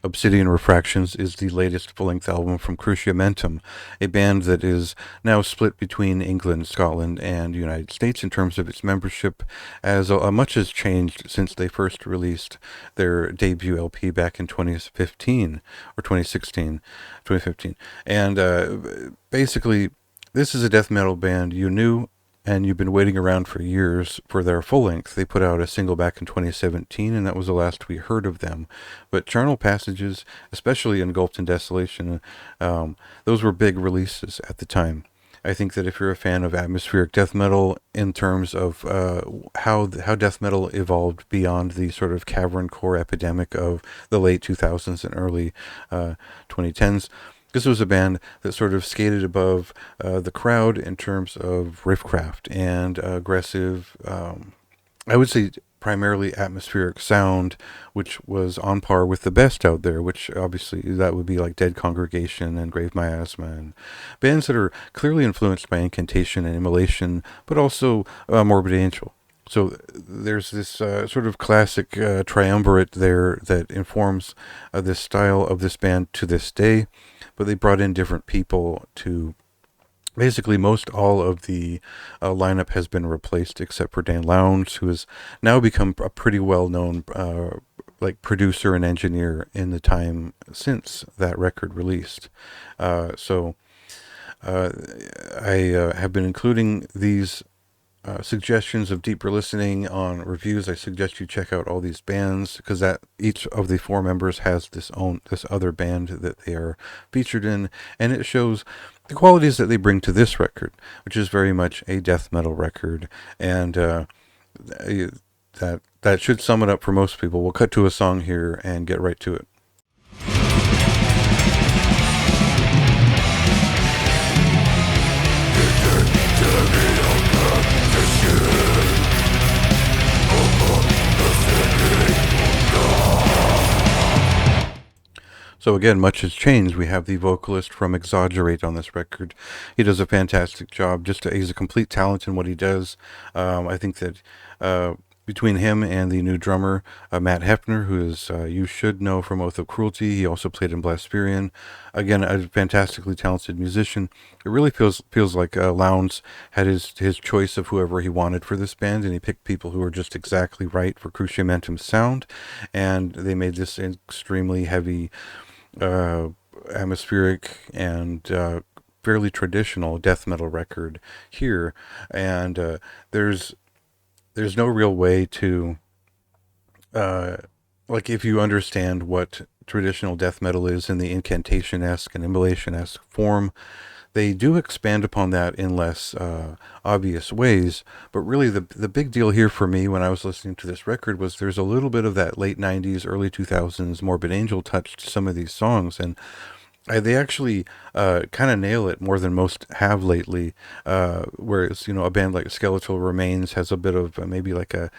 Obsidian Refractions is the latest full-length album from Cruciamentum, a band that is now split between England, Scotland, and the United States in terms of its membership, as much has changed since they first released their debut LP back in 2015, or 2016, 2015. And basically, this is a death metal band you knew and you've been waiting around for years for their full length. They put out a single back in 2017, and that was the last we heard of them. But Charnel Passages, especially Engulfed in Desolation, those were big releases at the time. I think that if you're a fan of atmospheric death metal in terms of how death metal evolved beyond the sort of cavern core epidemic of the late 2000s and early 2010s, this was a band that sort of skated above the crowd in terms of riffcraft and aggressive, I would say primarily atmospheric sound, which was on par with the best out there, which obviously that would be like Dead Congregation and Grave Miasma, and bands that are clearly influenced by incantation and immolation, but also Morbid Angel. So there's this sort of classic triumvirate there that informs this style of this band to this day, but they brought in different people to basically most all of the lineup has been replaced except for Dan Lowndes, who has now become a pretty well-known like producer and engineer in the time since that record released. So I have been including these suggestions of deeper listening on reviews. I suggest you check out all these bands because that each of the four members has this other band that they are featured in, and it shows the qualities that they bring to this record, which is very much a death metal record, and that should sum it up for most people. We'll cut to a song here and get right to it. So again, much has changed. We have the vocalist from Exaggerate on this record. He does a fantastic job. He's a complete talent in what he does. I think that between him and the new drummer, Matt Hefner, who is you should know from Oath of Cruelty, he also played in Blaspherian. Again, a fantastically talented musician. It really feels like Lowndes had his choice of whoever he wanted for this band, and he picked people who were just exactly right for Cruciamentum's sound, and they made this extremely heavy, atmospheric and fairly traditional death metal record here. And there's no real way to like, if you understand what traditional death metal is in the incantation-esque and immolation-esque form, they do expand upon that in less obvious ways. But really the big deal here for me when I was listening to this record was there's a little bit of that late 90s, early 2000s Morbid Angel touch to some of these songs, and they actually kind of nail it more than most have lately. Whereas, a band like Skeletal Remains has a bit of maybe like a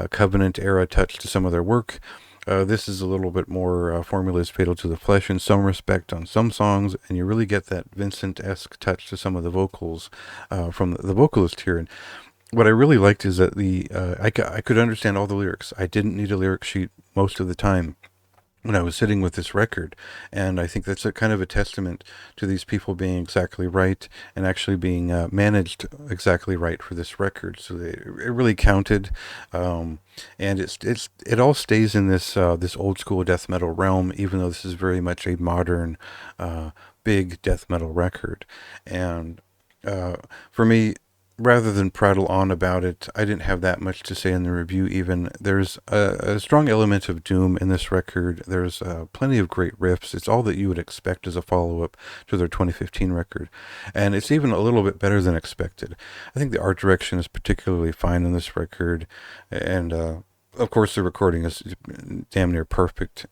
Covenant era touch to some of their work. This is a little bit more Formula is Fatal to the Flesh in some respect on some songs, and you really get that Vincent-esque touch to some of the vocals from the vocalist here. And what I really liked is that I could understand all the lyrics. I didn't need a lyric sheet most of the time when I was sitting with this record, and I think that's a kind of a testament to these people being exactly right and actually being managed exactly right for this record. So it really counted, and it all stays in this old school death metal realm, even though this is very much a modern big death metal record. And for me, rather than prattle on about it, I didn't have that much to say in the review even. There's a strong element of doom in this record. There's plenty of great riffs. It's all that you would expect as a follow-up to their 2015 record. And it's even a little bit better than expected. I think the art direction is particularly fine on this record. And of course the recording is damn near perfect.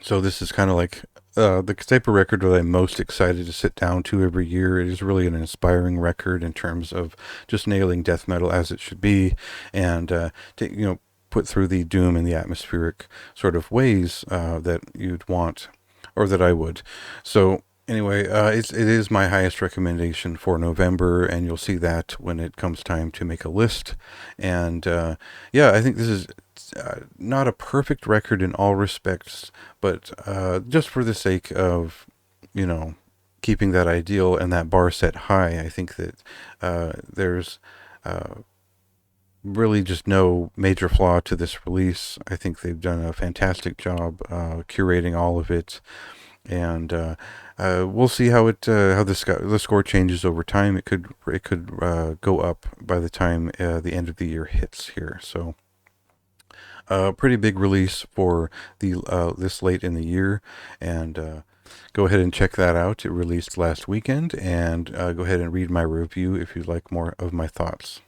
So this is kind of like the type of record that I'm most excited to sit down to every year. It is really an inspiring record in terms of just nailing death metal as it should be, and put through the doom and the atmospheric sort of ways that you'd want, or that I would. So Anyway, it is my highest recommendation for November, and you'll see that when it comes time to make a list. And yeah, I think this is not a perfect record in all respects, but just for the sake of, you know, keeping that ideal and that bar set high, I think that there's uh, really just no major flaw to this release. I think they've done a fantastic job curating all of it, and we'll see how the score changes over time. It could go up by the time the end of the year hits here. So a pretty big release for the this late in the year, and go ahead and check that out. It released last weekend, and go ahead and read my review if you'd like more of my thoughts.